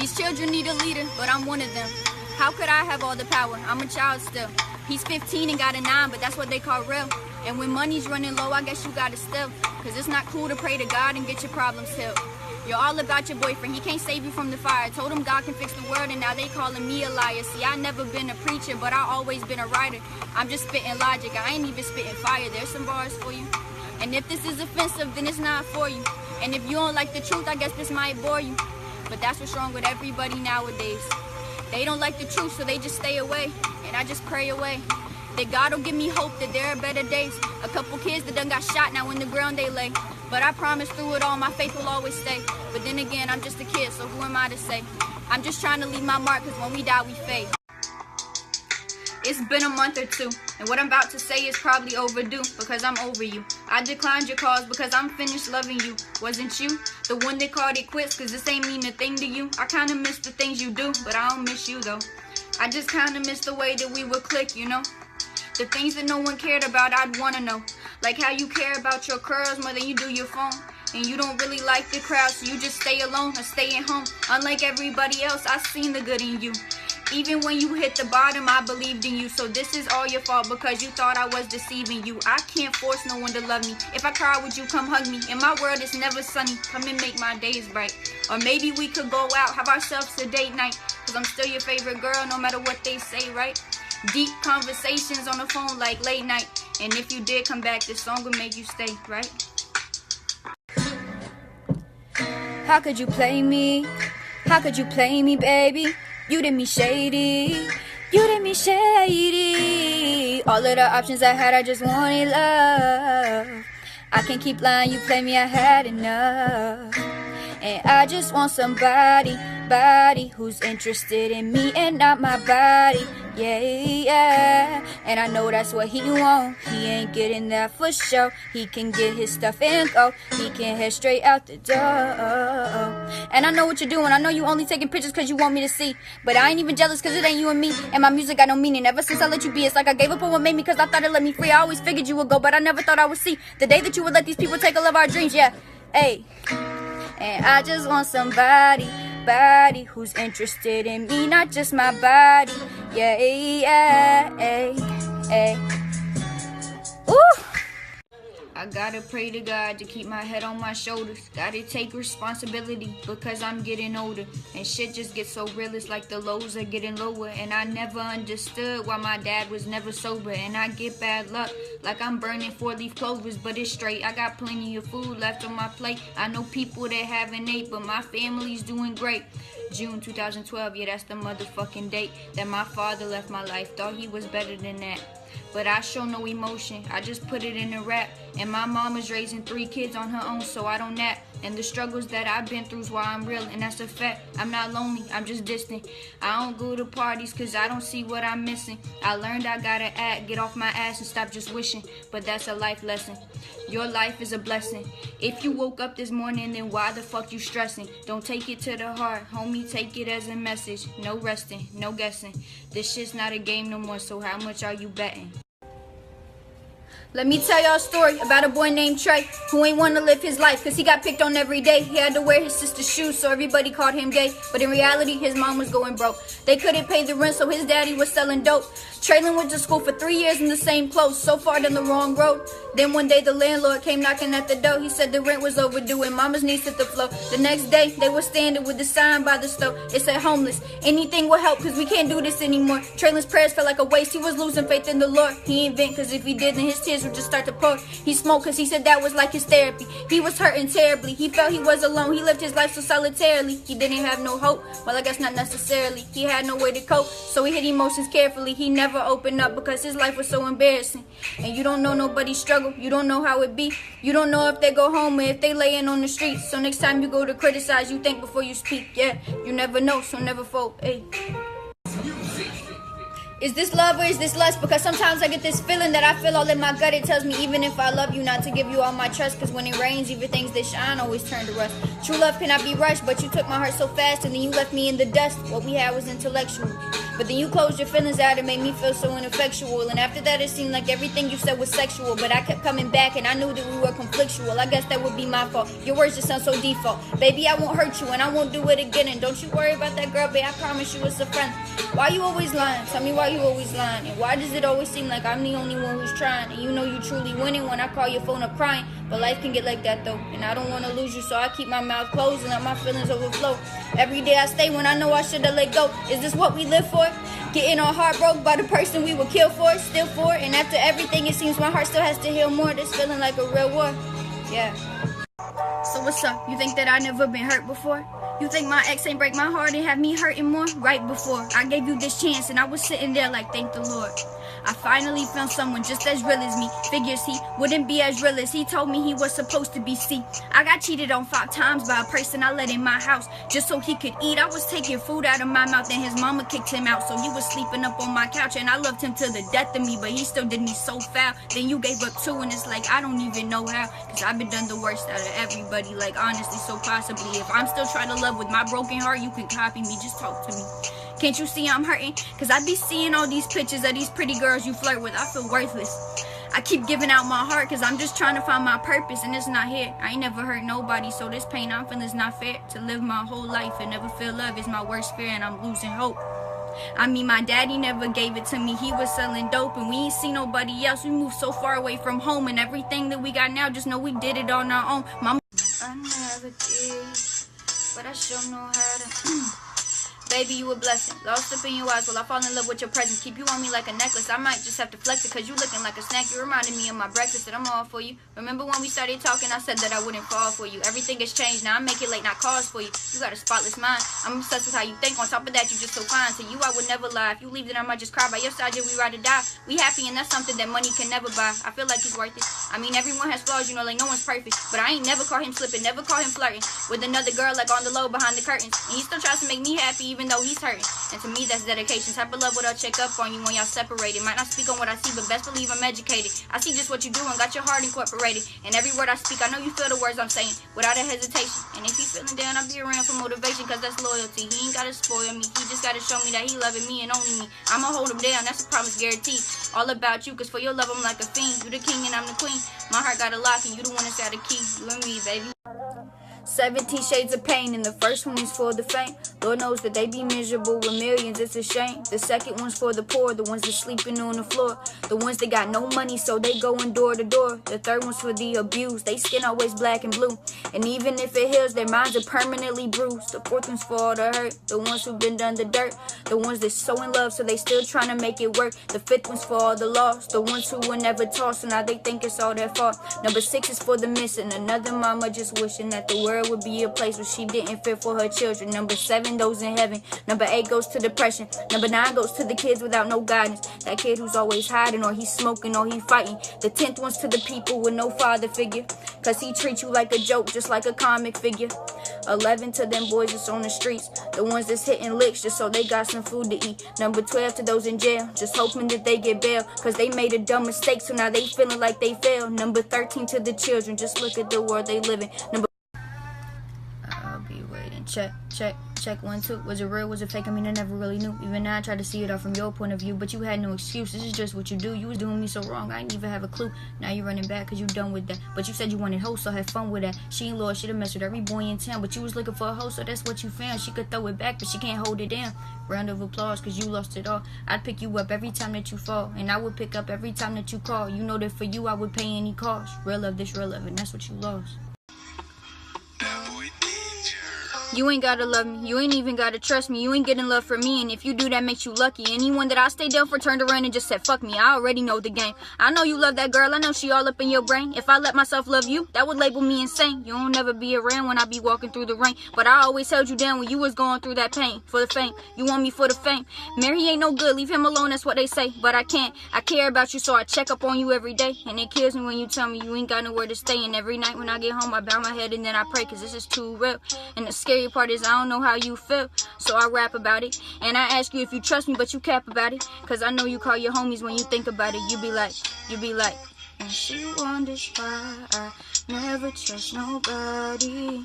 These children need a leader, but I'm one of them. How could I have all the power? I'm a child still. He's 15 and got a 9, but that's what they call real. And when money's running low, I guess you gotta still. Cause it's not cool to pray to God and get your problems healed. You're all about your boyfriend, he can't save you from the fire. I told him God can fix the world and now they calling me a liar. See, I never been a preacher, but I always been a writer. I'm just spitting logic, I ain't even spitting fire. There's some bars for you. And if this is offensive, then it's not for you. And if you don't like the truth, I guess this might bore you. But that's what's wrong with everybody nowadays. They don't like the truth, so they just stay away. And I just pray away that God will give me hope that there are better days. A couple kids that done got shot, now in the ground they lay. But I promise through it all, my faith will always stay. But then again, I'm just a kid, so who am I to say? I'm just trying to leave my mark, cause when we die, we fade. It's been a month or two, and what I'm about to say is probably overdue, because I'm over you. I declined your calls because I'm finished loving you. Wasn't you the one that called it quits, cause this ain't mean a thing to you? I kinda miss the things you do, but I don't miss you though. I just kinda miss the way that we would click, you know? The things that no one cared about, I'd wanna know. Like how you care about your curls more than you do your phone. And you don't really like the crowd, so you just stay alone or stay at home. Unlike everybody else, I seen the good in you. Even when you hit the bottom, I believed in you. So this is all your fault because you thought I was deceiving you. I can't force no one to love me. If I cry, would you come hug me? In my world, it's never sunny. Come and make my days bright. Or maybe we could go out, have ourselves a date night. Cause I'm still your favorite girl, no matter what they say, right? Deep conversations on the phone like late night. And if you did come back, this song would make you stay, right? How could you play me? How could you play me, baby? You did me shady. You did me shady. All of the options I had, I just wanted love. I can't keep lying, you play me, I had enough. And I just want somebody who's interested in me and not my body. Yeah. And I know that's what he want. He ain't getting that for sure. He can get his stuff and go. He can head straight out the door. And I know what you're doing. I know you only taking pictures cause you want me to see. But I ain't even jealous cause it ain't you and me. And my music got no meaning. Ever since I let you be, it's like I gave up on what made me cause I thought it let me free. I always figured you would go, but I never thought I would see the day that you would let these people take all of our dreams. Yeah, hey. And I just want somebody who's interested in me, not just my body. Yeah, Ooh. I gotta pray to God to keep my head on my shoulders. Gotta take responsibility because I'm getting older. And shit just gets so real, it's like the lows are getting lower. And I never understood why my dad was never sober. And I get bad luck, like I'm burning 4-leaf clovers. But it's straight, I got plenty of food left on my plate. I know people that haven't ate, but my family's doing great. June 2012, yeah, that's the motherfucking date that my father left my life. Thought he was better than that. But I show no emotion, I just put it in a rap. And my mom is raising 3 kids on her own, so I don't nap. And the struggles that I've been through is why I'm real, and that's a fact. I'm not lonely, I'm just distant. I don't go to parties cause I don't see what I'm missing. I learned I gotta act, get off my ass and stop just wishing. But that's a life lesson. Your life is a blessing. If you woke up this morning, then why the fuck you stressing? Don't take it to the heart, homie, take it as a message. No resting, no guessing. This shit's not a game no more, so how much are you betting? Let me tell y'all a story about a boy named Trey who ain't want to live his life cause he got picked on every day. He had to wear his sister's shoes so everybody called him gay. But in reality, his mom was going broke. They couldn't pay the rent so his daddy was selling dope. Traylon went to school for 3 years in the same clothes, so far down the wrong road. Then one day the landlord came knocking at the door. He said the rent was overdue and mama's knees hit the floor. The next day they were standing with the sign by the stove. It said homeless, anything will help cause we can't do this anymore. Traylon's prayers felt like a waste. He was losing faith in the Lord. He ain't vent cause if he did then his tears would just start to pour. He smoked cause he said that was like his therapy. He was hurting terribly. He felt he was alone. He lived his life so solitarily. He didn't have no hope. Well, I guess not necessarily. He had no way to cope, so he hid emotions carefully. He never opened up because his life was so embarrassing. And you don't know nobody's struggle. You don't know how it be. You don't know if they go home or if they laying on the streets. So next time you go to criticize, you think before you speak. Yeah, you never know, so never fold. Hey. Is this love or is this lust? Because sometimes I get this feeling that I feel all in my gut. It tells me even if I love you, not to give you all my trust. Cause when it rains, even things that shine always turn to rust. True love cannot be rushed, but you took my heart so fast and then you left me in the dust. What we had was intellectual, but then you closed your feelings out and made me feel so ineffectual. And after that it seemed like everything you said was sexual, but I kept coming back and I knew that we were conflictual. I guess that would be my fault. Your words just sound so default. Baby, I won't hurt you and I won't do it again. And don't you worry about that girl, babe, I promise you it's a friend. Why you always lying? Tell me why you always lying. And why does it always seem like I'm the only one who's trying? And you know you truly winning when I call your phone up crying. But life can get like that though, and I don't want to lose you, so I keep my mouth closed and let my feelings overflow. Every day I stay when I know I should have let go. Is this what we live for? Getting our heart broke by the person we would kill for, still for. And after everything it seems my heart still has to heal more. This feeling like a real war, yeah. So what's up? You think that I never been hurt before? You think my ex ain't break my heart and have me hurting more? Right before I gave you this chance and I was sitting there like, thank the Lord. I finally found someone just as real as me. Figures he wouldn't be as real as he told me he was supposed to be. See, I got cheated on 5 times by a person I let in my house just so he could eat. I was taking food out of my mouth and his mama kicked him out, so he was sleeping up on my couch. And I loved him to the death of me, but he still did me so foul. Then you gave up too, and it's like I don't even know how, cause I've been done the worst out of everybody, like honestly. So possibly if I'm still trying to love with my broken heart, you can copy me, just talk to me. Can't you see I'm hurting? Cause I be seeing all these pictures of these pretty girls you flirt with. I feel worthless. I keep giving out my heart cause I'm just trying to find my purpose, and it's not here. I ain't never hurt nobody, so this pain I'm feeling is not fair. To live my whole life and never feel love is my worst fear, and I'm losing hope. I mean, my daddy never gave it to me. He was selling dope and we ain't see nobody else. We moved so far away from home, and everything that we got now, just know we did it on our own. Mama, I never did, but I sure know how to. Baby, you a blessing. Lost up in your eyes while I fall in love with your presence. Keep you on me like a necklace. I might just have to flex it cause you looking like a snack. You reminded me of my breakfast that I'm all for you. Remember when we started talking, I said that I wouldn't fall for you. Everything has changed. Now I make it late, not cause for you. You got a spotless mind. I'm obsessed with how you think. On top of that, you just so fine. To you, I would never lie. If you leave, then I might just cry by your side. Yeah, we ride or die. We happy, and that's something that money can never buy. I feel like he's worth it. I mean, everyone has flaws, you know, like no one's perfect. But I ain't never caught him slipping, never caught him flirting with another girl, like on the low behind the curtains. And he still tries to make me happy even though he's hurting. And to me, that's dedication. Type of love where I'll check up on you when y'all separated. Might not speak on what I see, but best believe I'm educated. I see just what you do and got your heart incorporated. And every word I speak, I know you feel the words I'm saying without a hesitation. And if you feeling down, I'll be around for motivation, cause that's loyalty. He ain't gotta spoil me, he just gotta show me that he loving me and only me. I'ma hold him down, that's a promise guaranteed. All about you, cause for your love I'm like a fiend. You the king and I'm the queen. My heart got a lock and you the one that's got a key. You and me, baby. 17 shades of pain, and the first one is for the faint. Lord knows that they be miserable with millions, it's a shame. The second one's for the poor, the ones that sleeping on the floor, the ones that got no money so they going door to door. The third one's for the abused, they skin always black and blue, and even if it heals, their minds are permanently bruised. The fourth one's for all the hurt, the ones who've been done the dirt, the ones that's so in love so they still trying to make it work. The fifth one's for all the lost, the ones who were never tossed, so now they think it's all their fault. Number 6 is for the missing, another mama just wishing that the world would be a place where she didn't fear for her children. Number 7, those in heaven. Number 8 goes to depression. Number 9 goes to the kids without no guidance. That kid who's always hiding, or he's smoking, or he fighting. The 10th one's to the people with no father figure, cause he treats you like a joke, just like a comic figure. 11 to them boys that's on the streets, the ones that's hitting licks just so they got some food to eat. Number 12 to those in jail, just hoping that they get bail, cause they made a dumb mistake, so now they feeling like they failed. Number 13 to the children, just look at the world they live in. I'll be waiting. Check, check, check 1, 2. Was it real? Was it fake? I mean, I never really knew. Even now I tried to see it all from your point of view, but you had no excuse. This is just what you do. You was doing me so wrong, I didn't even have a clue. Now you running back cause you done with that. But you said you wanted hoes, so have fun with that. She ain't loyal, she'd have messed with every boy in town, but you was looking for a hoe, so that's what you found. She could throw it back, but she can't hold it down. Round of applause cause you lost it all. I'd pick you up every time that you fall, and I would pick up every time that you call. You know that for you I would pay any cost. Real love, this real love, and that's what you lost. You ain't gotta love me, you ain't even gotta trust me, you ain't getting love from me, and if you do that makes you lucky. Anyone that I stayed down for turned around and just said fuck me. I already know the game. I know you love that girl, I know she all up in your brain. If I let myself love you, that would label me insane. You don't never be around when I be walking through the rain, but I always held you down when you was going through that pain. For the fame, you want me for the fame. Mary ain't no good, leave him alone, that's what they say. But I can't, I care about you, so I check up on you every day. And it kills me when you tell me you ain't got nowhere to stay. And every night when I get home I bow my head and then I pray, cause this is too real. And the scary part is I don't know how you feel, so I rap about it. And I ask you if you trust me, but you cap about it, cause I know you call your homies when you think about it. You be like, and she wonders why I never trust nobody.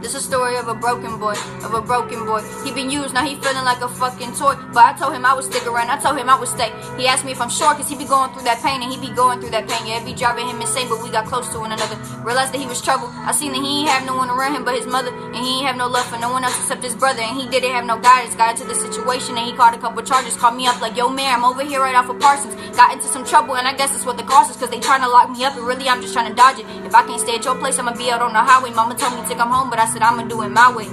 This is a story of a broken boy, He been used, now he feeling like a fucking toy. But I told him I would stick around, I told him I would stay. He asked me if I'm sure, cause he be going through that pain, and he be going through that pain. Yeah, it be driving him insane, but we got close to one another. Realized that he was trouble. I seen that he ain't have no one around him but his mother, and he ain't have no love for no one else except his brother. And he didn't have no guidance, got into the situation, and he caught a couple charges. Called me up like, yo man, I'm over here right off of Parsons. Got into some trouble, and I guess that's what the cause is, cause they trying to lock me up, and really I'm just trying to dodge it. If I can't stay at your place, I'ma be out on the highway. Mama told me to come home, but I said I'ma do it my way.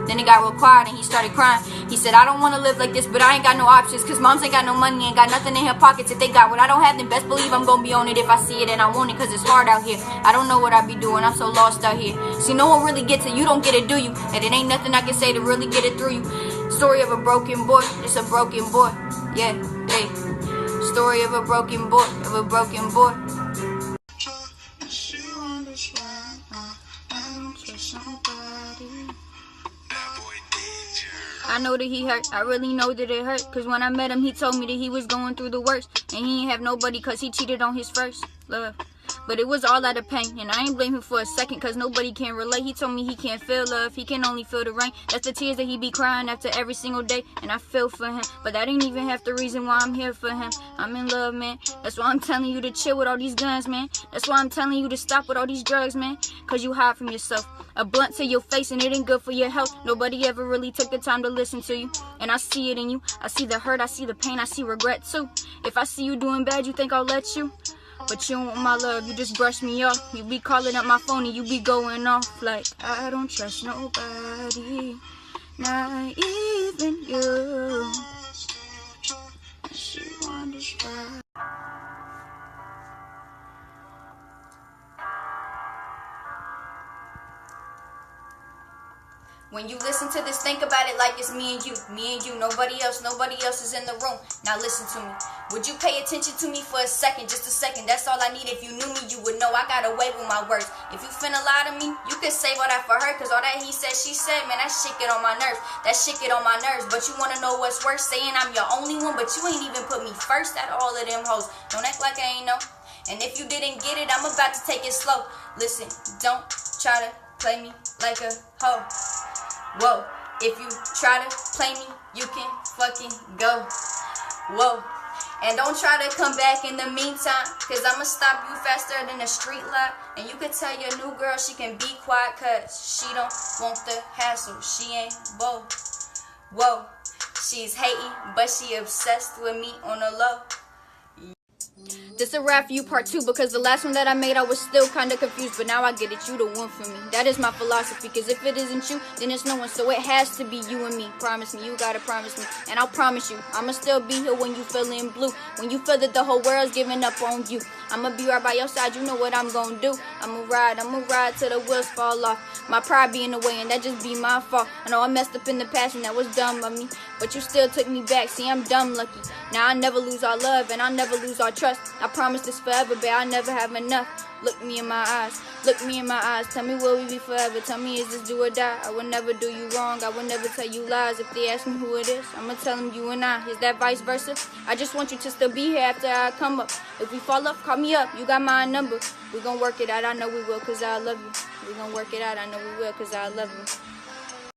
Then it got real quiet and he started crying. He said, I don't want to live like this, but I ain't got no options, cause moms ain't got no money, ain't got nothing in her pockets. If they got what I don't have, then best believe I'm gonna be on it. If I see it and I want it, cause it's hard out here. I don't know what I be doing, I'm so lost out here. See, no one really gets it, you don't get it, do you? And it ain't nothing I can say to really get it through you. Story of a broken boy, it's a broken boy. Yeah, hey. Story of a broken boy, I know that he hurt, I really know that it hurt, cause when I met him he told me that he was going through the worst, and he ain't have nobody cause he cheated on his first love. But it was all out of pain, and I ain't blame him for a second, cause nobody can relate. He told me he can't feel love, he can only feel the rain. That's the tears that he be crying after every single day, and I feel for him. But that ain't even half the reason why I'm here for him. I'm in love, man. That's why I'm telling you to chill with all these guns, man. That's why I'm telling you to stop with all these drugs, man. Cause you hide from yourself. A blunt to your face and it ain't good for your health. Nobody ever really took the time to listen to you, and I see it in you. I see the hurt, I see the pain, I see regret too. If I see you doing bad, you think I'll let you? But you don't want my love, you just brush me off. You be calling up my phone and you be going off like, I don't trust nobody, not even you. She wonders why. When you listen to this, think about it like it's me and you, nobody else is in the room. Now listen to me. Would you pay attention to me for a second, just a second? That's all I need. If you knew me, you would know I got away with my words. If you finna lie to me, you could say all that for her, cause all that he said, she said, man, that shit get on my nerves. But you wanna know what's worse? Saying I'm your only one, but you ain't even put me first at all of them hoes. Don't act like I ain't know. And if you didn't get it, I'm about to take it slow. Listen, don't try to play me like a hoe. Whoa, if you try to play me, you can fucking go. Whoa, and don't try to come back in the meantime, cause I'ma stop you faster than a street light. And you can tell your new girl she can be quiet, cause she don't want the hassle. She ain't bold. Whoa, she's hating, but she obsessed with me on the low. This a rap for you part 2, because the last one that I made I was still kinda confused, but now I get it, you the one for me. That is my philosophy, cause if it isn't you, then it's no one, so it has to be you and me. Promise me, you gotta promise me, and I'll promise you, I'ma still be here when you feeling blue, when you feel that the whole world's giving up on you. I'ma be right by your side, you know what I'm gonna do. I'ma ride till the wheels fall off. My pride be in the way, and that just be my fault. I know I messed up in the past, and that was dumb of me, but you still took me back. See, I'm dumb lucky. Now I never lose our love, and I never lose our trust. I promise this forever, babe, I never have enough. Look me in my eyes, tell me will we be forever? Tell me, is this do or die? I would never do you wrong, I would never tell you lies. If they ask me who it is, I'ma tell them you and I. Is that vice versa? I just want you to still be here after I come up. If we fall off, call me up, you got my number. We gon' work it out, I know we will, cause I love you. We gon' work it out, I know we will, cause I love you.